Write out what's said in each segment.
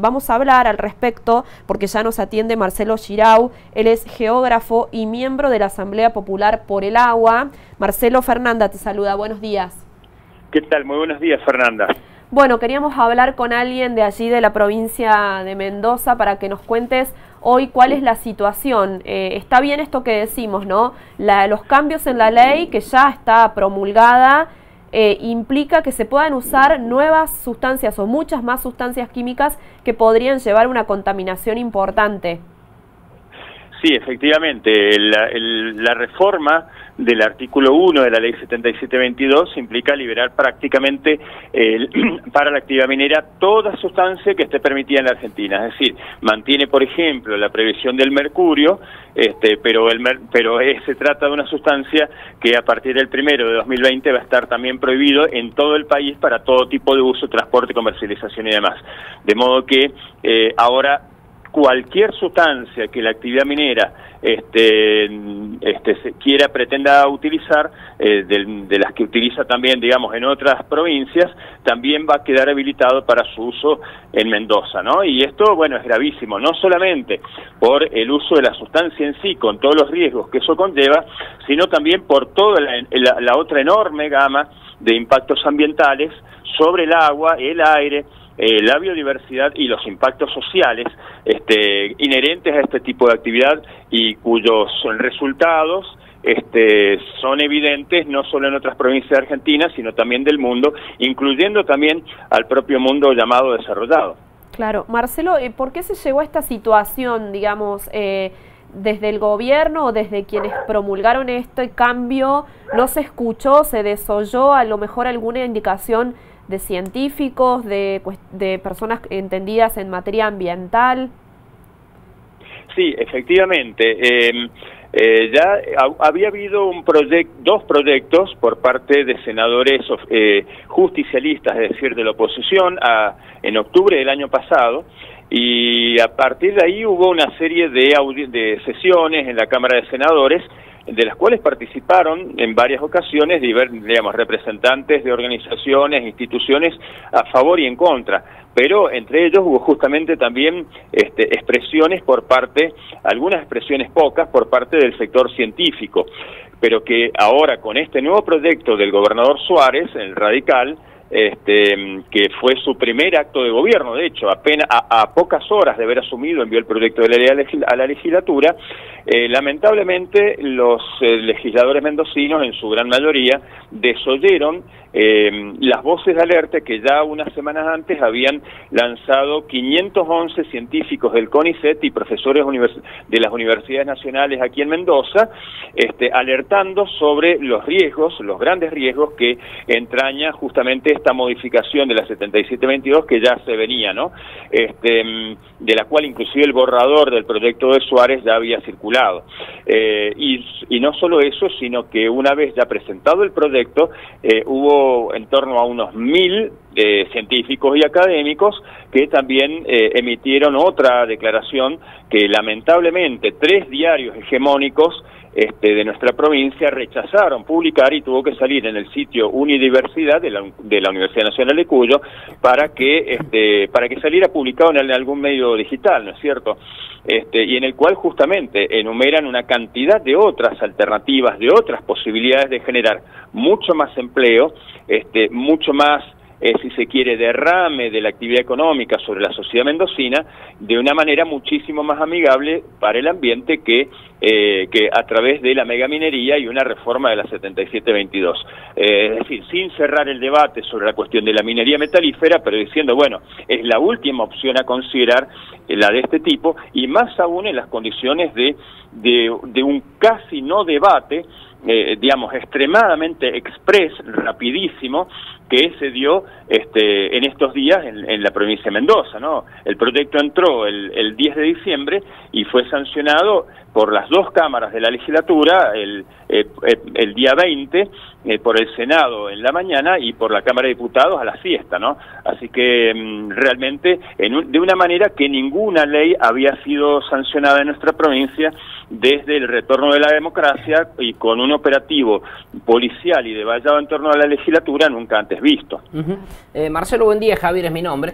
Vamos a hablar al respecto porque ya nos atiende Marcelo Girau, él es geógrafo y miembro de la Asamblea Popular por el Agua. Marcelo, Fernanda te saluda, buenos días. ¿Qué tal? Muy buenos días, Fernanda. Bueno, queríamos hablar con alguien de allí de la provincia de Mendoza para que nos cuentes hoy cuál es la situación. Está bien esto que decimos, ¿no? Los cambios en la ley que ya está promulgada implica que se puedan usar nuevas sustancias o muchas más sustancias químicas que podrían llevar a una contaminación importante. Sí, efectivamente, la reforma del artículo 1 de la ley 7722 implica liberar prácticamente para la actividad minera toda sustancia que esté permitida en la Argentina. Es decir, mantiene, por ejemplo, la prohibición del mercurio, pero se trata de una sustancia que a partir del 1 de 2020 va a estar también prohibido en todo el país para todo tipo de uso, transporte, comercialización y demás. De modo que ahora cualquier sustancia que la actividad minera pretenda utilizar, de las que utiliza también, digamos, en otras provincias, también va a quedar habilitado para su uso en Mendoza, ¿no? Y esto, bueno, es gravísimo, no solamente por el uso de la sustancia en sí, con todos los riesgos que eso conlleva, sino también por toda la otra enorme gama de impactos ambientales sobre el agua, el aire, la biodiversidad y los impactos sociales inherentes a este tipo de actividad y cuyos resultados son evidentes no solo en otras provincias de Argentina, sino también del mundo, incluyendo también al propio mundo llamado desarrollado. Claro. Marcelo, ¿por qué se llegó a esta situación, digamos, desde el gobierno o desde quienes promulgaron este cambio? ¿No se escuchó, se desoyó a lo mejor alguna indicación de científicos, de personas entendidas en materia ambiental? Sí, efectivamente. Ya había habido dos proyectos por parte de senadores justicialistas, es decir, de la oposición, en octubre del año pasado, y a partir de ahí hubo una serie de sesiones en la Cámara de Senadores, de las cuales participaron en varias ocasiones, digamos, representantes de organizaciones, instituciones a favor y en contra, pero entre ellos hubo justamente también expresiones por parte, algunas expresiones pocas, por parte del sector científico, pero que ahora con este nuevo proyecto del gobernador Suárez, el radical, que fue su primer acto de gobierno, de hecho, apenas a pocas horas de haber asumido, envió el proyecto de ley a la legislatura. Lamentablemente los legisladores mendocinos, en su gran mayoría, desoyeron las voces de alerta que ya unas semanas antes habían lanzado 511 científicos del CONICET y profesores de las universidades nacionales aquí en Mendoza, alertando sobre los riesgos, los grandes riesgos que entraña justamente esta modificación de la 7722 que ya se venía, ¿no? De la cual inclusive el borrador del proyecto de Suárez ya había circulado. Y no solo eso, sino que una vez ya presentado el proyecto, hubo en torno a unos 1000 científicos y académicos que también emitieron otra declaración que lamentablemente 3 diarios hegemónicos de nuestra provincia rechazaron publicar y tuvo que salir en el sitio Unidiversidad de la Universidad Nacional de Cuyo para que saliera publicado en algún medio digital, ¿no es cierto? Y en el cual justamente enumeran una cantidad de otras alternativas, de otras posibilidades de generar mucho más empleo, mucho más, si se quiere, derrame de la actividad económica sobre la sociedad mendocina de una manera muchísimo más amigable para el ambiente que a través de la megaminería y una reforma de la 7722. Es decir, sin cerrar el debate sobre la cuestión de la minería metalífera, pero diciendo, bueno, es la última opción a considerar la de este tipo, y más aún en las condiciones de un casi no debate, digamos, extremadamente express, rapidísimo, que se dio en estos días en la provincia de Mendoza, ¿no? El proyecto entró el 10 de diciembre y fue sancionado por las dos cámaras de la legislatura el día 20 por el Senado en la mañana y por la Cámara de Diputados a la siesta, ¿no? Así que realmente de una manera que ninguna ley había sido sancionada en nuestra provincia desde el retorno de la democracia y con un operativo policial y de vallado en torno a la legislatura nunca antes visto. Marcelo, buen día. Javier es mi nombre.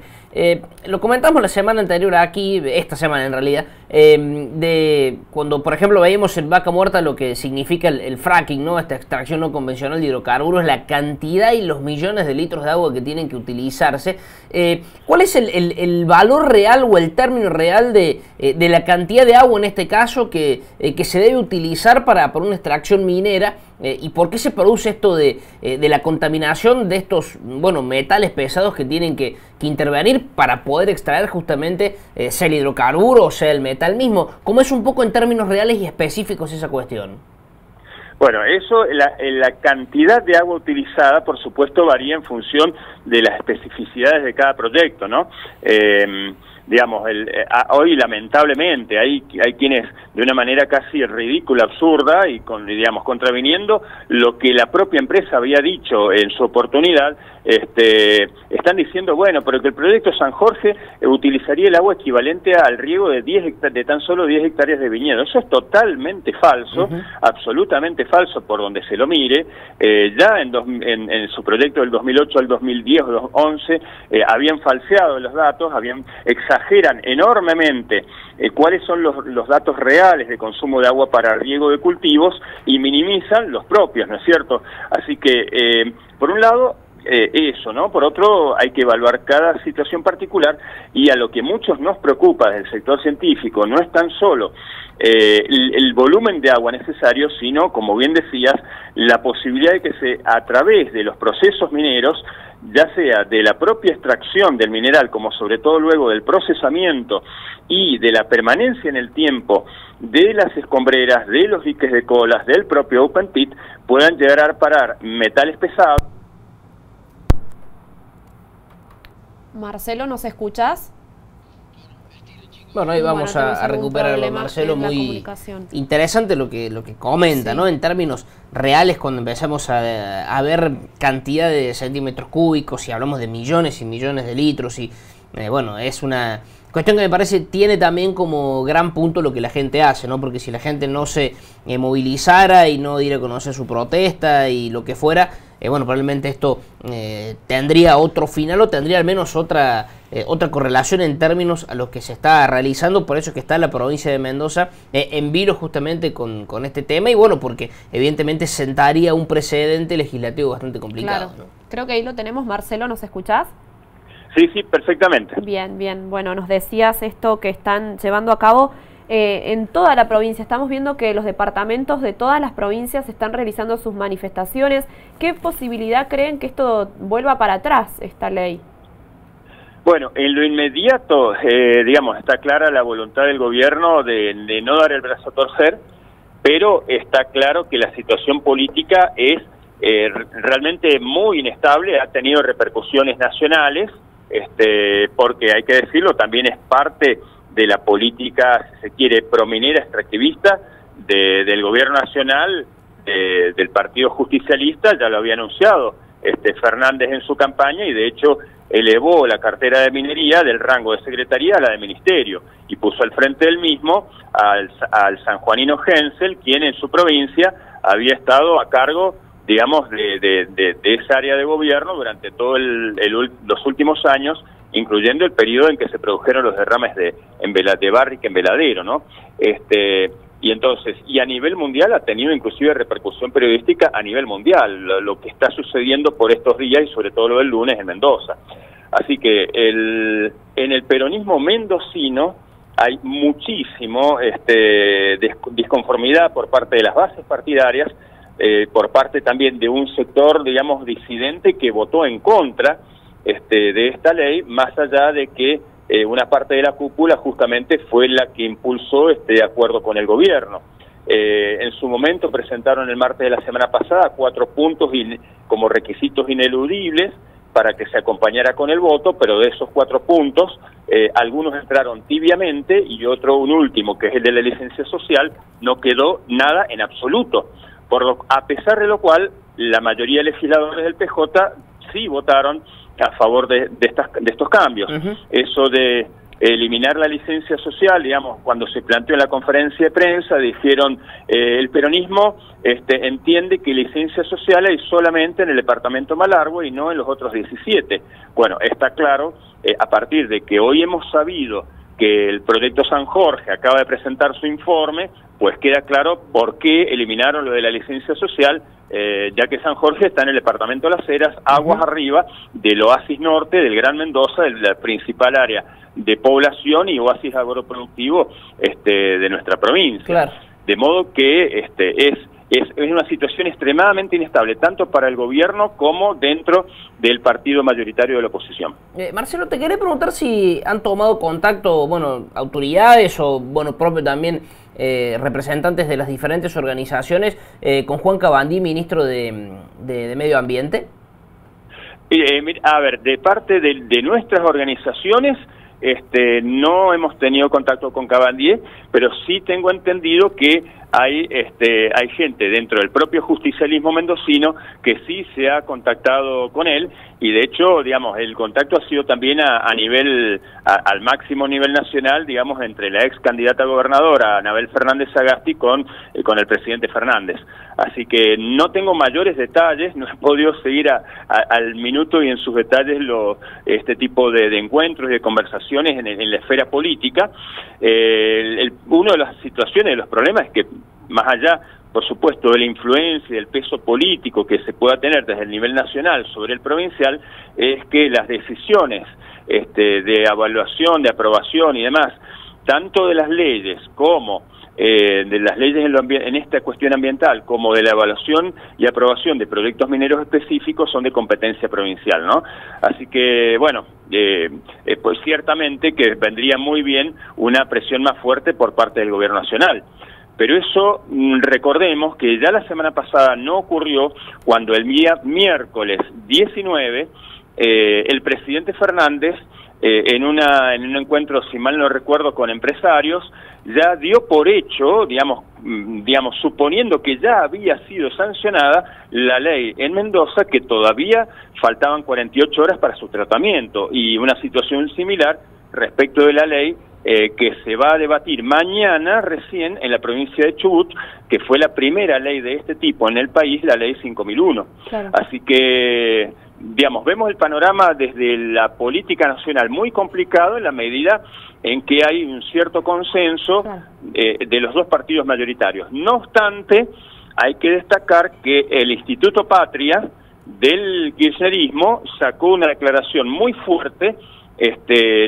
Lo comentamos la semana anterior aquí, esta semana en realidad, de cuando, por ejemplo, veíamos en Vaca Muerta lo que significa el fracking, ¿no? Esta extracción no convencional de hidrocarburos, la cantidad y los millones de litros de agua que tienen que utilizarse. ¿Cuál es el valor real o el término real de la cantidad de agua en este caso que se debe utilizar para una extracción minera? ¿Y por qué se produce esto de la contaminación de estos metales pesados que tienen que intervenir para poder extraer justamente sea el hidrocarburo o sea el metal mismo? ¿Cómo es un poco en términos reales y específicos esa cuestión? Bueno, eso, la cantidad de agua utilizada, por supuesto, varía en función de las especificidades de cada proyecto, ¿no? Digamos, hoy lamentablemente hay quienes de una manera casi ridícula, absurda y contraviniendo lo que la propia empresa había dicho en su oportunidad, están diciendo, bueno, pero que el proyecto San Jorge utilizaría el agua equivalente al riego de tan solo 10 hectáreas de viñedo. Eso es totalmente falso, absolutamente falso por donde se lo mire. Ya en su proyecto del 2008 al 2010 o 2011 habían falseado los datos, exageran enormemente cuáles son los datos reales de consumo de agua para riego de cultivos y minimizan los propios, ¿no es cierto? Así que, por un lado, eso, ¿no? Por otro, hay que evaluar cada situación particular y a lo que muchos nos preocupa del sector científico no es tan solo el volumen de agua necesario, sino, como bien decías, la posibilidad de que a través de los procesos mineros, ya sea de la propia extracción del mineral, como sobre todo luego del procesamiento y de la permanencia en el tiempo de las escombreras, de los diques de colas, del propio open pit, puedan llegar a parar metales pesados. Marcelo, ¿nos escuchas? Bueno, ahí vamos a recuperarlo, Marcelo. Muy interesante lo que comenta, sí, ¿no? En términos reales, cuando empezamos a ver cantidad de centímetros cúbicos y hablamos de millones y millones de litros y es una cuestión que me parece tiene también como gran punto lo que la gente hace, ¿no? Porque si la gente no se movilizara y no diera a conocer su protesta y lo que fuera, probablemente esto tendría otro final o tendría al menos otra correlación en términos a lo que se está realizando. Por eso es que está la provincia de Mendoza en vilo justamente con este tema y porque evidentemente sentaría un precedente legislativo bastante complicado. Claro. ¿No? Creo que ahí lo tenemos. Marcelo, ¿nos escuchás? Sí, perfectamente. Bien. Bueno, nos decías esto que están llevando a cabo en toda la provincia. Estamos viendo que los departamentos de todas las provincias están realizando sus manifestaciones. ¿Qué posibilidad creen que esto vuelva para atrás, esta ley? Bueno, en lo inmediato, está clara la voluntad del gobierno de no dar el brazo a torcer, pero está claro que la situación política es realmente muy inestable, ha tenido repercusiones nacionales, porque hay que decirlo, también es parte de la política, si se quiere, prominera extractivista del gobierno nacional, del Partido Justicialista. Ya lo había anunciado Fernández en su campaña y de hecho elevó la cartera de minería del rango de secretaría a la de ministerio y puso al frente del mismo al sanjuanino Hensel, quien en su provincia había estado a cargo, digamos, de esa área de gobierno durante todos los últimos años, incluyendo el periodo en que se produjeron los derrames de Barrick en Veladero, ¿no? Y entonces, y a nivel mundial ha tenido inclusive repercusión periodística a nivel mundial, lo que está sucediendo por estos días y sobre todo lo del lunes en Mendoza. Así que en el peronismo mendocino hay muchísimo disconformidad por parte de las bases partidarias, por parte también de un sector, digamos, disidente que votó en contra de esta ley, más allá de que una parte de la cúpula justamente fue la que impulsó este acuerdo con el gobierno. En su momento presentaron el martes de la semana pasada 4 puntos como requisitos ineludibles para que se acompañara con el voto, pero de esos 4 puntos, algunos entraron tibiamente y un último, que es el de la licencia social, no quedó nada en absoluto. A pesar de lo cual, la mayoría de legisladores del PJ sí votaron a favor de estos cambios. Eso de eliminar la licencia social, digamos, cuando se planteó en la conferencia de prensa, dijeron el peronismo entiende que licencia social hay solamente en el departamento Malargüe y no en los otros 17. Bueno, está claro, a partir de que hoy hemos sabido que el proyecto San Jorge acaba de presentar su informe, pues queda claro por qué eliminaron lo de la licencia social, ya que San Jorge está en el departamento de Las Heras, aguas arriba del oasis norte del Gran Mendoza, de la principal área de población y oasis agroproductivo de nuestra provincia. Claro. De modo que es una situación extremadamente inestable, tanto para el gobierno como dentro del partido mayoritario de la oposición. Marcelo, te quería preguntar si han tomado contacto, bueno, autoridades o, bueno, propio también representantes de las diferentes organizaciones con Juan Cabandí, ministro de Medio Ambiente. A ver, de parte de nuestras organizaciones, no hemos tenido contacto con Cabandí, pero sí tengo entendido que hay gente dentro del propio justicialismo mendocino que sí se ha contactado con él, y de hecho, digamos, el contacto ha sido también al máximo nivel nacional, digamos, entre la ex candidata a gobernadora, Anabel Fernández Sagasti, con el presidente Fernández. Así que no tengo mayores detalles, no he podido seguir al minuto y en sus detalles este tipo de encuentros y de conversaciones en la esfera política. Una de las situaciones, de los problemas es que, más allá, por supuesto, de la influencia y del peso político que se pueda tener desde el nivel nacional sobre el provincial, es que las decisiones de evaluación, de aprobación y demás, tanto de las leyes como de las leyes en esta cuestión ambiental, como de la evaluación y aprobación de proyectos mineros específicos, son de competencia provincial, ¿no? Así que, bueno, pues ciertamente que vendría muy bien una presión más fuerte por parte del gobierno nacional. Pero eso, recordemos que ya la semana pasada no ocurrió cuando el día miércoles 19, el presidente Fernández, en un encuentro, si mal no recuerdo, con empresarios, ya dio por hecho, digamos, suponiendo que ya había sido sancionada la ley en Mendoza, que todavía faltaban 48 horas para su tratamiento, y una situación similar respecto de la ley que se va a debatir mañana recién en la provincia de Chubut, que fue la primera ley de este tipo en el país, la ley 5001. Claro. Así que, digamos, vemos el panorama desde la política nacional muy complicado en la medida en que hay un cierto consenso de los dos partidos mayoritarios. No obstante, hay que destacar que el Instituto Patria del kirchnerismo sacó una declaración muy fuerte.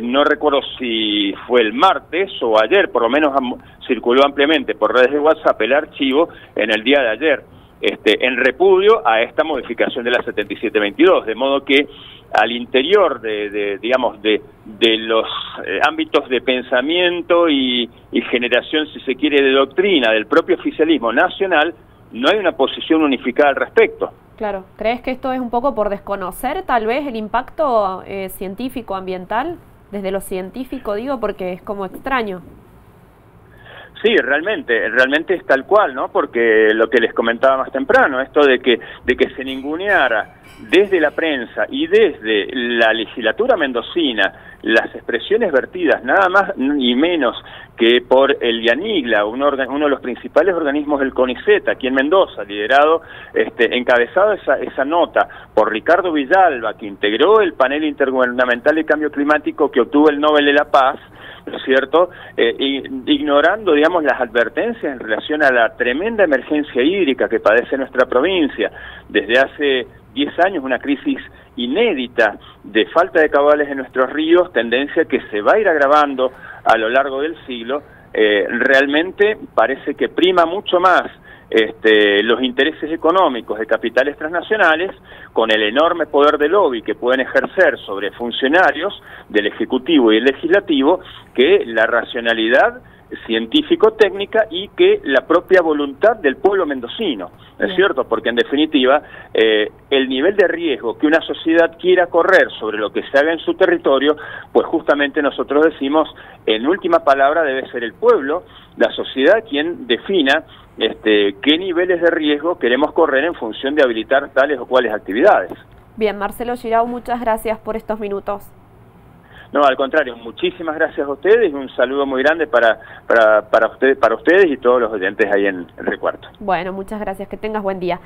No recuerdo si fue el martes o ayer, por lo menos circuló ampliamente por redes de WhatsApp el archivo en el día de ayer, en repudio a esta modificación de la 7722, de modo que al interior de los ámbitos de pensamiento y generación, si se quiere, de doctrina del propio oficialismo nacional, no hay una posición unificada al respecto. Claro, ¿crees que esto es un poco por desconocer tal vez el impacto científico ambiental? Desde lo científico digo, porque es como extraño. Sí, realmente es tal cual, ¿no? Porque lo que les comentaba más temprano, esto de que se ninguneara desde la prensa y desde la legislatura mendocina las expresiones vertidas nada más y menos que por el IANIGLA, uno de los principales organismos del CONICET aquí en Mendoza, liderado, encabezado esa nota por Ricardo Villalba, que integró el panel intergubernamental de cambio climático que obtuvo el Nobel de la Paz, ¿no es cierto?, ignorando, digamos, las advertencias en relación a la tremenda emergencia hídrica que padece nuestra provincia desde hace 10 años, una crisis inédita de falta de caudales en nuestros ríos, tendencia que se va a ir agravando a lo largo del siglo. Realmente parece que prima mucho más los intereses económicos de capitales transnacionales, con el enorme poder de lobby que pueden ejercer sobre funcionarios del Ejecutivo y el Legislativo, que la racionalidad científico-técnica y que la propia voluntad del pueblo mendocino, ¿no es cierto? Porque en definitiva el nivel de riesgo que una sociedad quiera correr sobre lo que se haga en su territorio, pues justamente nosotros decimos, en última palabra debe ser el pueblo, la sociedad, quien defina qué niveles de riesgo queremos correr en función de habilitar tales o cuales actividades. Bien, Marcelo Girau, muchas gracias por estos minutos. No, al contrario, muchísimas gracias a ustedes y un saludo muy grande para ustedes y todos los oyentes ahí en Recuarto. Bueno, muchas gracias, que tengas buen día.